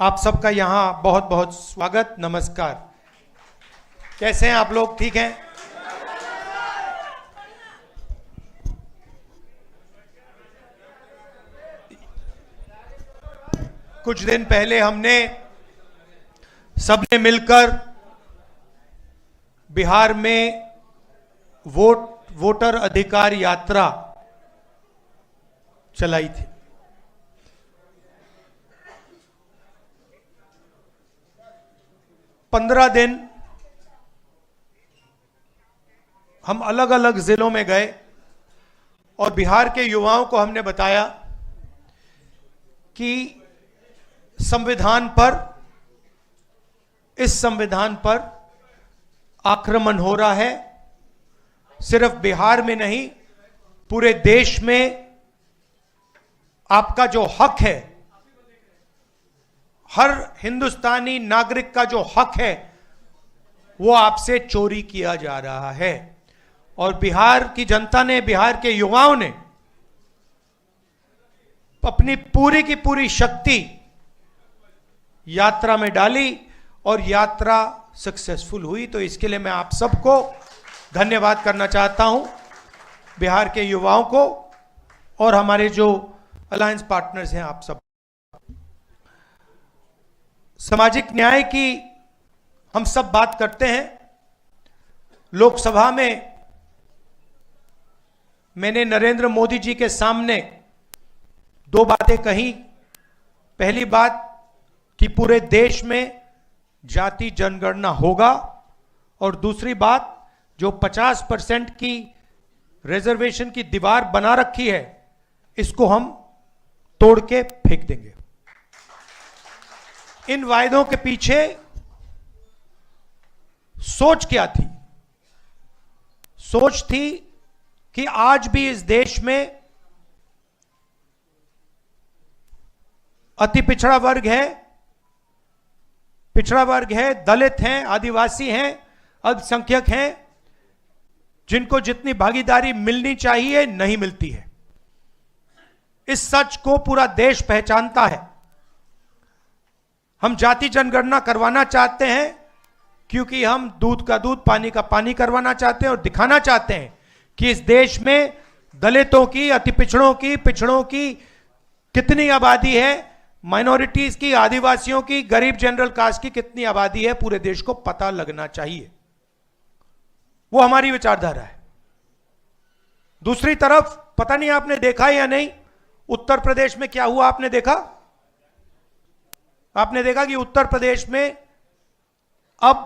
आप सबका यहाँ बहुत बहुत स्वागत, नमस्कार। कैसे हैं आप लोग? ठीक हैं? कुछ दिन पहले हमने सबने मिलकर बिहार में वोटर अधिकार यात्रा चलाई थी। पंद्रह दिन हम अलग अलग जिलों में गए और बिहार के युवाओं को हमने बताया कि इस संविधान पर आक्रमण हो रहा है। सिर्फ बिहार में नहीं, पूरे देश में आपका जो हक है, हर हिंदुस्तानी नागरिक का जो हक है, वो आपसे चोरी किया जा रहा है। और बिहार की जनता ने, बिहार के युवाओं ने अपनी पूरी की पूरी शक्ति यात्रा में डाली और यात्रा सक्सेसफुल हुई। तो इसके लिए मैं आप सबको धन्यवाद करना चाहता हूं, बिहार के युवाओं को और हमारे जो अलायंस पार्टनर्स हैं, आप सब। सामाजिक न्याय की हम सब बात करते हैं। लोकसभा में मैंने नरेंद्र मोदी जी के सामने दो बातें कही। पहली बात कि पूरे देश में जाति जनगणना होगा, और दूसरी बात जो 50% की रिजर्वेशन की दीवार बना रखी है, इसको हम तोड़ के फेंक देंगे। इन वायदों के पीछे सोच क्या थी? सोच थी कि आज भी इस देश में अति पिछड़ा वर्ग है, दलित हैं, आदिवासी हैं, अल्पसंख्यक हैं, जिनको जितनी भागीदारी मिलनी चाहिए नहीं मिलती है। इस सच को पूरा देश पहचानता है। हम जाति जनगणना करवाना चाहते हैं क्योंकि हम दूध का दूध, पानी का पानी करवाना चाहते हैं और दिखाना चाहते हैं कि इस देश में दलितों की, अति पिछड़ों की कितनी आबादी है, माइनॉरिटीज की, आदिवासियों की, गरीब जनरल कास्ट की कितनी आबादी है, पूरे देश को पता लगना चाहिए। वो हमारी विचारधारा है। दूसरी तरफ, पता नहीं आपने देखा या नहीं, उत्तर प्रदेश में क्या हुआ? आपने देखा कि उत्तर प्रदेश में अब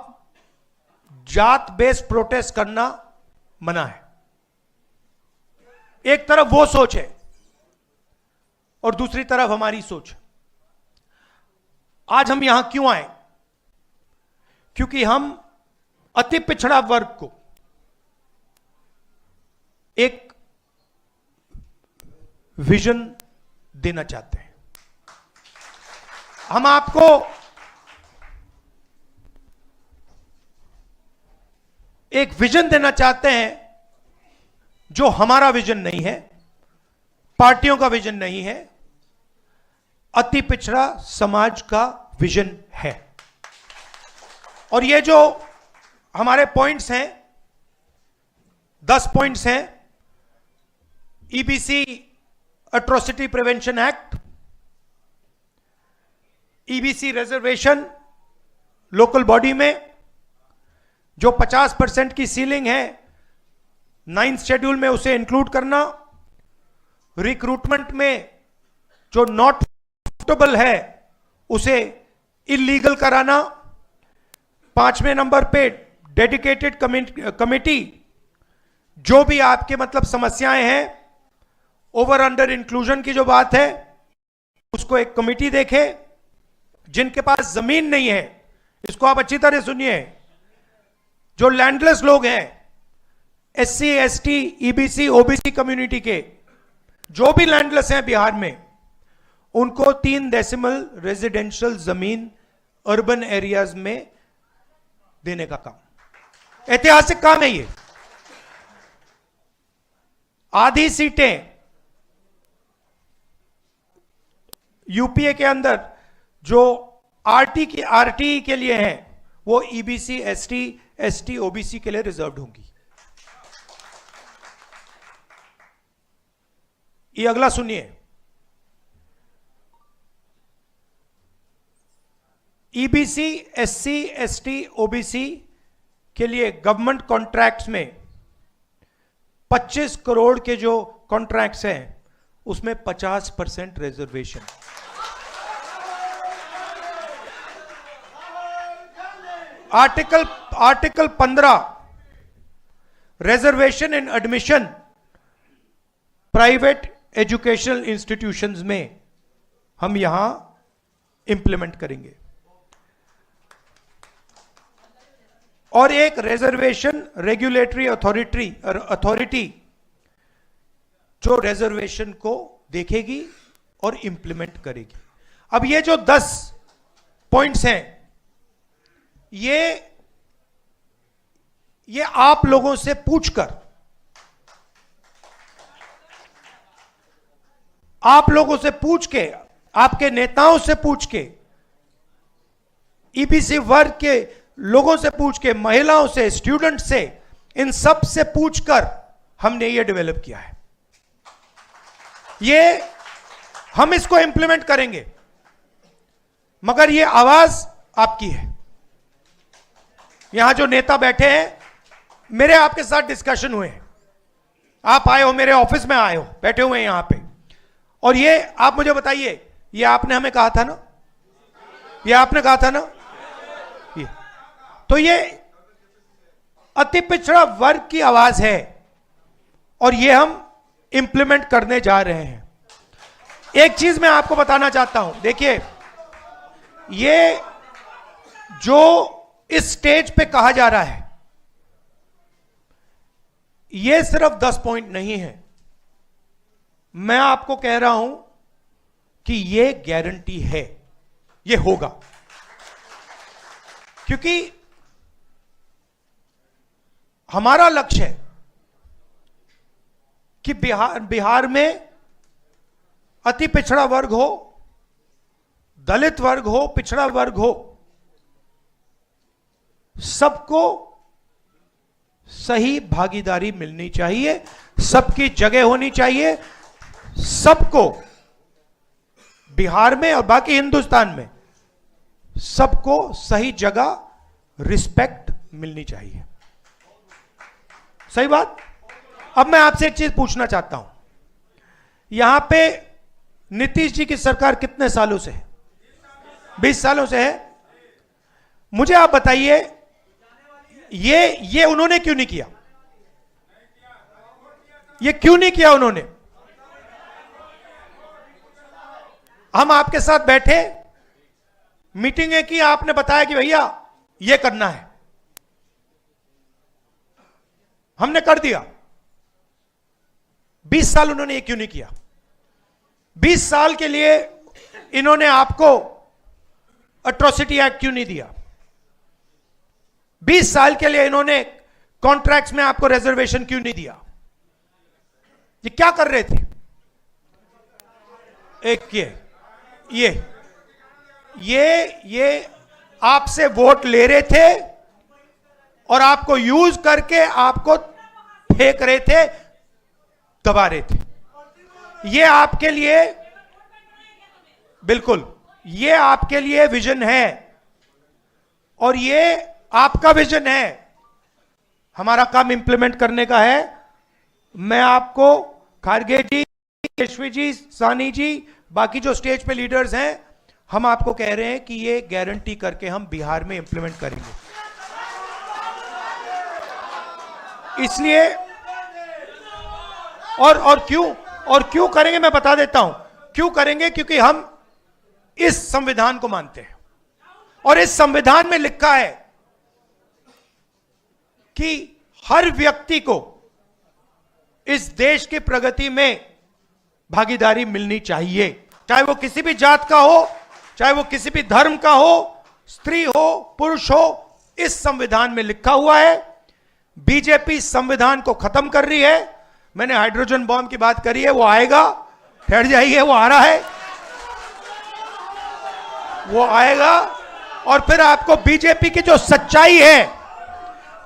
जात बेस्ड प्रोटेस्ट करना मना है। एक तरफ वो सोच है और दूसरी तरफ हमारी सोच है। आज हम यहां क्यों आए? क्योंकि हम अति पिछड़ा वर्ग को एक विजन देना चाहते हैं। हम आपको एक विजन देना चाहते हैं जो हमारा विजन नहीं है, पार्टियों का विजन नहीं है, अति पिछड़ा समाज का विजन है। और ये जो हमारे पॉइंट्स हैं, 10 पॉइंट्स हैं। EBC atrocity prevention act, EBC reservation local body में जो 50% की सीलिंग है, 9th शेड्यूल में उसे इंक्लूड करना, रिक्रूटमेंट में जो नॉट सूटेबल है उसे इलीगल कराना, 5वें नंबर पे डेडिकेटेड कमेटी, जो भी आपके मतलब समस्याएं हैं, ओवर अंडर इंक्लूजन की जो बात है, उसको एक कमेटी देखे। जिनके पास जमीन नहीं है, इसको आप अच्छी तरह सुनिए, जो लैंडलेस लोग हैं, SC, ST, EBC, OBC community के जो भी लैंडलेस हैं बिहार में, उनको 3 डेसिमल रेजिडेंशियल जमीन अर्बन एरियाज में देने का काम, ऐतिहासिक काम है ये। आधी सीटें यूपीए के अंदर जो आरटी के लिए हैं वो ईबीसी, एसटी, एसटी, ओबीसी के लिए रिजर्व्ड होंगी। ये अगला सुनिए, ईबीसी, एससी, एसटी, ओबीसी के लिए गवर्नमेंट कॉन्ट्रैक्ट्स में 25 करोड़ के जो कॉन्ट्रैक्ट्स हैं उसमें 50% रिजर्वेशन। आर्टिकल 15 रिजर्वेशन इन एडमिशन प्राइवेट एजुकेशनल इंस्टीट्यूशंस में हम यहां इंप्लीमेंट करेंगे। और एक रिजर्वेशन रेगुलेटरी अथॉरिटी जो रिजर्वेशन को देखेगी और इंप्लीमेंट करेगी। अब ये जो 10 पॉइंट्स हैं, ये आप लोगों से पूछकर, आप लोगों से पूछ के, आपके नेताओं से पूछ के, ईबीसी वर्ग के लोगों से पूछ के, महिलाओं से, स्टूडेंट से, इन सब से पूछकर हमने ये डेवलप किया है। ये हम इसको इंप्लीमेंट करेंगे, मगर ये आवाज आपकी है। यहां जो नेता बैठे हैं, मेरे आपके साथ डिस्कशन हुए हैं, आप आए हो, मेरे ऑफिस में आए हो, बैठे हुए हैं यहां पे, और ये आप मुझे बताइए, ये आपने हमें कहा था ना, ये आपने कहा था ना, तो ये अति पिछड़ा वर्ग की आवाज है और ये हम इंप्लीमेंट करने जा रहे हैं। एक चीज मैं आपको बताना चाहता हूं, देखिए, ये जो इस स्टेज पे कहा जा रहा है, ये सिर्फ 10 पॉइंट नहीं है। मैं आपको कह रहा हूं कि ये गारंटी है, ये होगा, क्योंकि हमारा लक्ष्य है कि बिहार में अति पिछड़ा वर्ग हो, दलित वर्ग हो, पिछड़ा वर्ग हो, सबको सही भागीदारी मिलनी चाहिए, सबकी जगह होनी चाहिए, सबको बिहार में और बाकी हिंदुस्तान में सबको सही जगह रिस्पेक्ट मिलनी चाहिए। सही बात। अब मैं आपसे एक चीज पूछना चाहता हूं, यहां पे नीतीश जी की सरकार कितने सालों से है? 20 सालों से है। मुझे आप बताइए, ये उन्होंने क्यों नहीं किया? ये क्यों नहीं किया उन्होंने? हम आपके साथ बैठे, मीटिंगें की, आपने बताया कि भैया ये करना है, हमने कर दिया। 20 साल उन्होंने ये क्यों नहीं किया? 20 साल के लिए इन्होंने आपको एट्रोसिटी एक्ट क्यों नहीं दिया? 20 साल के लिए इन्होंने कॉन्ट्रैक्ट्स में आपको रिजर्वेशन क्यों नहीं दिया? ये क्या कर रहे थे? एक ये आपसे वोट ले रहे थे और आपको यूज करके आपको फेंक रहे थे, दबा रहे थे। ये आपके लिए, बिल्कुल, ये आपके लिए विजन है और ये आपका विजन है। हमारा काम इंप्लीमेंट करने का है। मैं आपको, खारगे जी, केशवी जी, सानी जी, बाकी जो स्टेज पे लीडर्स हैं, हम आपको कह रहे हैं कि ये गारंटी करके हम बिहार में इंप्लीमेंट करेंगे। इसलिए और क्यों करेंगे, मैं बता देता हूं क्यों करेंगे। क्योंकि हम इस संविधान को मानते हैं और इस संविधान में लिखा है कि हर व्यक्ति को इस देश की प्रगति में भागीदारी मिलनी चाहिए, चाहे वो किसी भी जात का हो, चाहे वो किसी भी धर्म का हो, स्त्री हो, पुरुष हो। इस संविधान में लिखा हुआ है। बीजेपी संविधान को खत्म कर रही है। मैंने हाइड्रोजन बॉम्ब की बात करी है, वो आएगा, ठहर जाइए, वो आ रहा है, वो आएगा। और फिर आपको बीजेपी की जो सच्चाई है,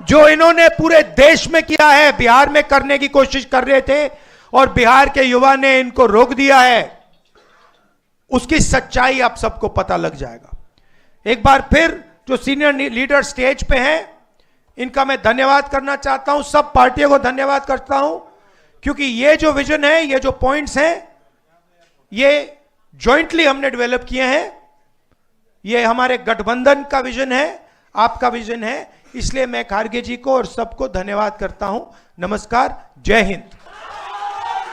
जो इन्होंने पूरे देश में किया है, बिहार में करने की कोशिश कर रहे थे और बिहार के युवा ने इनको रोक दिया है, उसकी सच्चाई आप सबको पता लग जाएगा। एक बार फिर जो सीनियर लीडर स्टेज पे हैं, इनका मैं धन्यवाद करना चाहता हूं, सब पार्टियों को धन्यवाद करता हूं, क्योंकि ये जो विजन है, ये जो पॉइंट्स हैं, ये जॉइंटली हमने डेवलप किए हैं। ये हमारे गठबंधन का विजन है, आपका विजन है, इसलिए मैं खारगे जी को और सबको धन्यवाद करता हूं। नमस्कार, जय हिंद।